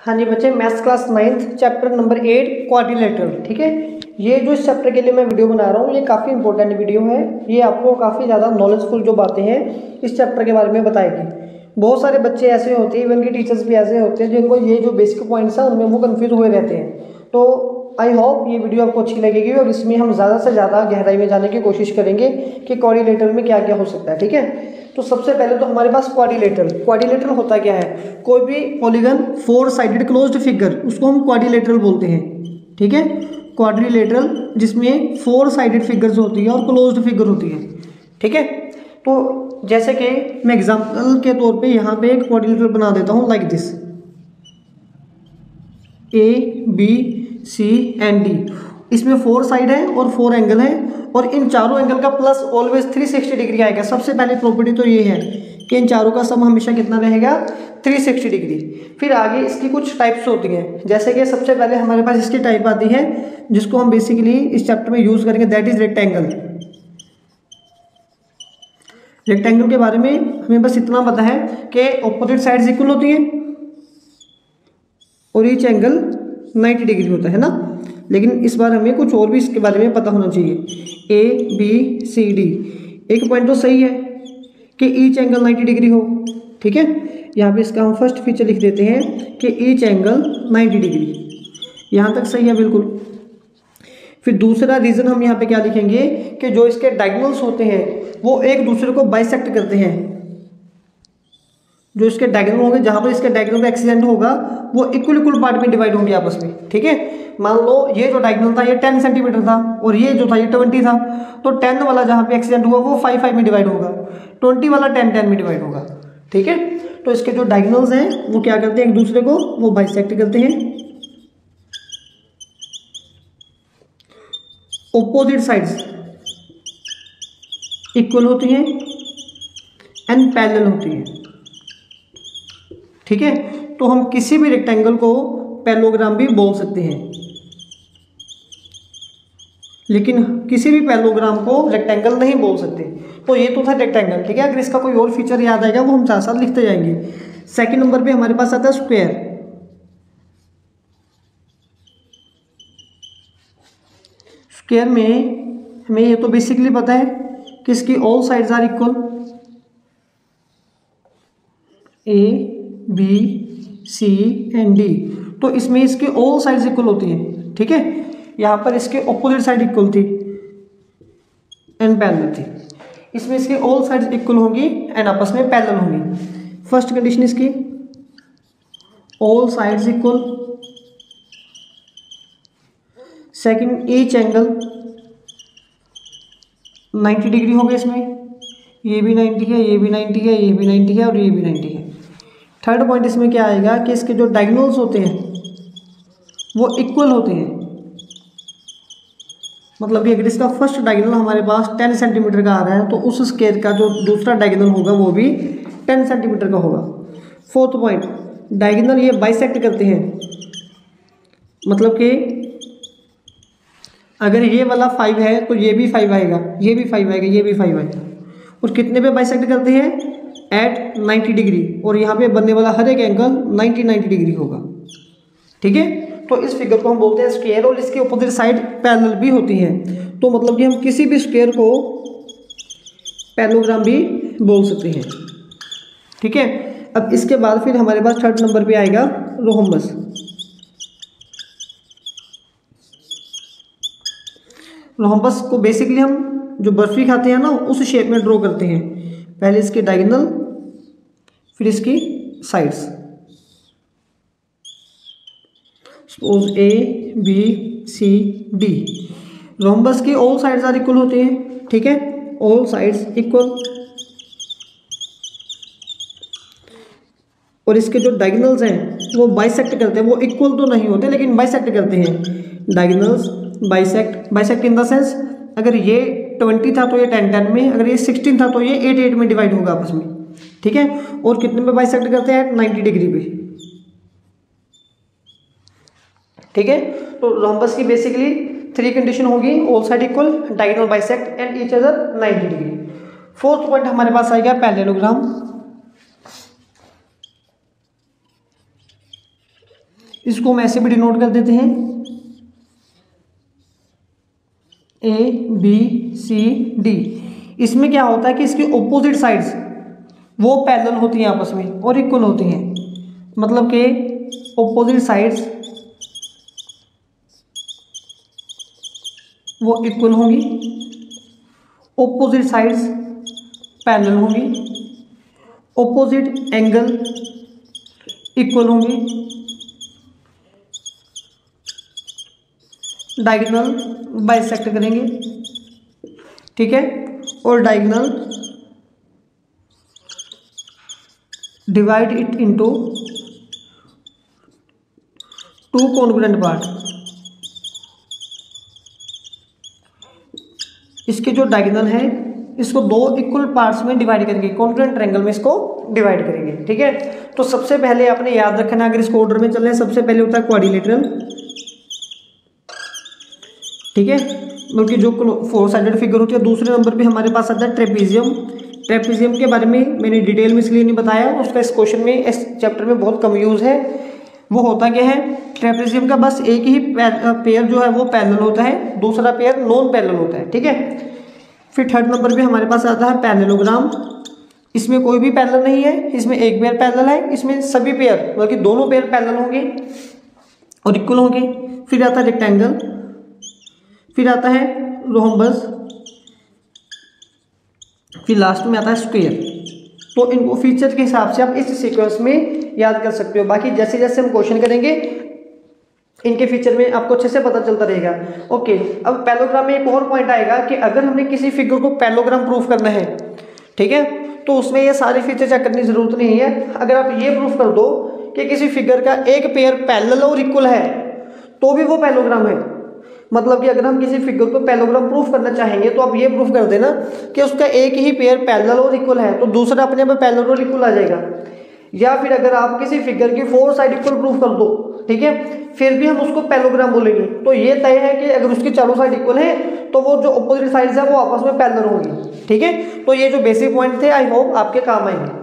हाँ जी बच्चे, maths class 9th chapter number 8 quadrilateral. ठीक है, ये जो इस चैप्टर के लिए मैं वीडियो बना रहा हूँ ये काफ़ी इंपॉर्टेंट वीडियो है। ये आपको काफ़ी ज़्यादा नॉलेजफुल जो बातें हैं इस चैप्टर के बारे में बताएगी। बहुत सारे बच्चे ऐसे होते हैं, इवन के टीचर्स भी ऐसे होते हैं जिनको ये जो बेसिक पॉइंट्स हैं उनमें वो कन्फ्यूज हुए रहते हैं। तो आई होप ये वीडियो आपको अच्छी लगेगी और इसमें हम ज़्यादा से ज़्यादा गहराई में जाने की कोशिश करेंगे कि क्वाड्रिलेटरल में क्या क्या हो सकता है। ठीक है, तो सबसे पहले तो हमारे पास क्वाड्रिलेटरल होता क्या है? कोई भी पॉलीगन 4 साइडेड क्लोज्ड फिगर उसको हम क्वाड्रिलेटरल बोलते हैं। ठीक है, क्वाड्रिलेटरल जिसमें 4 साइडेड फिगर्स होती है और क्लोज्ड फिगर होती है। ठीक है, तो जैसे कि मैं एग्जांपल के तौर पे यहाँ पे एक क्वाड्रिलेटरल बना देता हूँ लाइक दिस, ABCD। इसमें 4 साइड है और 4 एंगल है और इन चारों एंगल का प्लस ऑलवेज 360 डिग्री आएगा। सबसे पहली प्रॉपर्टी तो ये है कि इन चारों का सम हमेशा कितना रहेगा? 360 डिग्री। फिर आगे इसकी कुछ टाइप्स होती हैं, जैसे कि सबसे पहले हमारे पास इसकी टाइप आती है जिसको हम बेसिकली इस चैप्टर में यूज करेंगे, दैट इज रेक्टेंगल। रेक्टेंगल के बारे में हमें बस इतना पता है कि ऑपोजिट साइड्स इक्वल होती हैं और ईच एंगल 90 डिग्री होता है ना। लेकिन इस बार हमें कुछ और भी इसके बारे में पता होना चाहिए। ABCD, एक पॉइंट तो सही है कि ईच एंगल 90 डिग्री हो। ठीक है, यहाँ पे इसका हम फर्स्ट फीचर लिख देते हैं कि ईच एंगल 90 डिग्री, यहाँ तक सही है बिल्कुल। फिर दूसरा रीज़न हम यहाँ पे क्या लिखेंगे कि जो इसके डायगोनल्स होते हैं वो एक दूसरे को बाइसेक्ट करते हैं। जो इसके डायगोनल होंगे, जहाँ पर इसके डायगोनल का एक्सीडेंट होगा वो इक्वल पार्ट में डिवाइड होंगे आपस में। ठीक है, मान लो ये जो डायगोनल था ये 10 सेंटीमीटर था और ये जो था ये 20 था, तो 10 वाला जहाँ पे एक्सीडेंट हुआ वो 5 में डिवाइड होगा, 20 वाला 10 में डिवाइड होगा। ठीक है, तो इसके जो डायगोनल्स हैं वो क्या करते हैं, एक दूसरे को वो बाइसेक्ट करते हैं। ऑपोजिट साइड्स इक्वल होती हैं एंड पैरेलल होती हैं। ठीक है, तो हम किसी भी रेक्टेंगल को पैरेललोग्राम भी बोल सकते हैं, लेकिन किसी भी पैरेललोग्राम को रेक्टेंगल नहीं बोल सकते। तो ये तो था रेक्टेंगल। ठीक है, अगर इसका कोई और फीचर याद आएगा वो हम साथ साथ लिखते जाएंगे। सेकंड नंबर पे हमारे पास आता है स्क्वायर। स्क्वायर में हमें ये तो बेसिकली पता है कि इसकी all sides are equal, ABC and D। तो इसमें इसके ऑल साइड्स इक्वल होती हैं। ठीक है, यहाँ पर इसके ऑपोजिट साइड इक्वल थी एंड पैरेलल थी, इसमें इसके ऑल साइड्स इक्वल होंगी एंड आपस में पैरेलल होंगी। फर्स्ट कंडीशन इसकी all sides equal, second each angle 90 degree हो गया, इसमें ये भी 90 है, ये भी 90 है, ये भी 90 है और ये भी 90 है। थर्ड पॉइंट इसमें क्या आएगा कि इसके जो डायगोनल्स होते हैं वो इक्वल होते हैं। मतलब कि अगर इसका फर्स्ट डायगोनल हमारे पास 10 सेंटीमीटर का आ रहा है तो उस स्क्वायर का जो दूसरा डायगोनल होगा वो भी 10 सेंटीमीटर का होगा। फोर्थ पॉइंट, डायगोनल ये बाइसेक्ट करते हैं। मतलब कि अगर ये वाला 5 है तो ये भी 5 आएगा, ये भी 5 आएगा, ये भी 5 आएगा। और कितने पे बाइसेक्ट करते हैं? At 90 degree. और यहाँ पे बनने वाला हर एक एंगल 90 डिग्री होगा। ठीक है, तो इस फिगर को हम बोलते हैं स्क्वायर और इसके अपोजिट साइड पैरेलल भी होती हैं। तो मतलब कि हम किसी भी स्क्वायर को पैरेललोग्राम भी बोल सकते हैं। ठीक है, अब इसके बाद फिर हमारे पास थर्ड नंबर पे आएगा रोम्बस। रोम्बस को बेसिकली हम जो बर्फी खाते हैं ना उस शेप में ड्रॉ करते हैं। पहले इसके डायगोनल फिर इसकी साइड्स। Suppose ABCD। रोम्बस की ऑल साइड्स आर इक्वल होते हैं। ठीक है, ऑल साइड्स इक्वल। और इसके जो डायगोनल्स हैं वो बाइसेक्ट करते हैं। वो इक्वल तो नहीं होते लेकिन बाइसेक्ट करते हैं। Diagonals bisect in the sense अगर ये 20 था तो ये 10 में, अगर ये 16 था तो ये 8 में डिवाइड होगा आपस में। ठीक है, और कितने पे बाइसेक्ट करते हैं? 90 डिग्री पे। ठीक है, तो रोम्बस की बेसिकली 3 कंडीशन होगी, all side equal, diagonal bisect and each other 90 degree. Fourth point हमारे पास आएगा पैरेललोग्राम। इसको हम ऐसे भी डिनोट कर देते हैं, ABCD। इसमें क्या होता है कि इसकी ऑपोजिट साइड्स वो पैरेलल होती हैं आपस में और इक्वल होती हैं, मतलब कि ऑपोजिट साइड्स वो इक्वल होंगी, ऑपोजिट साइड्स पैरेलल होंगी, ऑपोजिट एंगल इक्वल होंगे, डायगोनल बाइसेक्ट करेंगे, ठीक है, और diagonal divide it into two congruent part. इसके जो डायगोनल है इसको दो इक्वल पार्ट्स में डिवाइड करेंगे, कॉन्ग्रुएंट ट्रायंगल में इसको डिवाइड करेंगे, ठीक है। तो सबसे पहले आपने याद रखना, अगर इसको ऑर्डर में चल रहे हैं, सबसे पहले होता है क्वाड्रिलेटरल, ठीक है, बल्कि जो 4 साइडेड फिगर होती है। दूसरे नंबर पे हमारे पास आता है ट्रेपीजियम। ट्रेपीजियम के बारे में मैंने डिटेल में इसलिए नहीं बताया, उसका इस क्वेश्चन में, इस चैप्टर में बहुत कम यूज़ है। वो होता क्या है, ट्रेपीजियम का बस एक ही पेयर जो है वो पैरेलल होता है, दूसरा पेयर नॉन पैरेलल होता है, ठीक है। फिर थर्ड नंबर पे हमारे पास आता है पैरेललोग्राम। इसमें कोई भी पैरेलल नहीं है, इसमें एक पेयर पैरेलल है, इसमें सभी पेयर बल्कि दोनों पेयर पैरेलल होंगे और इक्वल होंगे। फिर आता है रेक्टेंगल, फिर आता है रोम्बस, फिर लास्ट में आता है स्क्वायर। तो इनको फीचर के हिसाब से आप इस सीक्वेंस में याद कर सकते हो। बाकी जैसे जैसे हम क्वेश्चन करेंगे इनके फीचर में आपको अच्छे से पता चलता रहेगा। ओके, अब पैरेललोग्राम में एक और पॉइंट आएगा कि अगर हमने किसी फिगर को पैरेललोग्राम प्रूफ करना है, ठीक है, तो उसमें ये सारे फीचर चेक करने की जरूरत नहीं है। अगर आप ये प्रूफ कर दो कि किसी फिगर का एक पेयर पैरेलल और इक्वल है तो भी वो पैरेललोग्राम है। मतलब कि अगर हम किसी फिगर को पैरेललोग्राम प्रूफ करना चाहेंगे तो आप ये प्रूफ कर देना कि उसका एक ही पेयर पैरेलल और इक्वल है, तो दूसरा अपने आप पैरेलल और इक्वल आ जाएगा। या फिर अगर आप किसी फिगर की 4 साइड इक्वल प्रूफ कर दो, ठीक है, फिर भी हम उसको पैरेललोग्राम बोलेंगे। तो ये तय है कि अगर उसकी चारों साइड इक्वल है तो वो जो अपोजिट साइड्स है वो आपस में पैरेलल होंगी, ठीक है। तो ये जो बेसिक पॉइंट थे आई होप आपके काम आएंगे।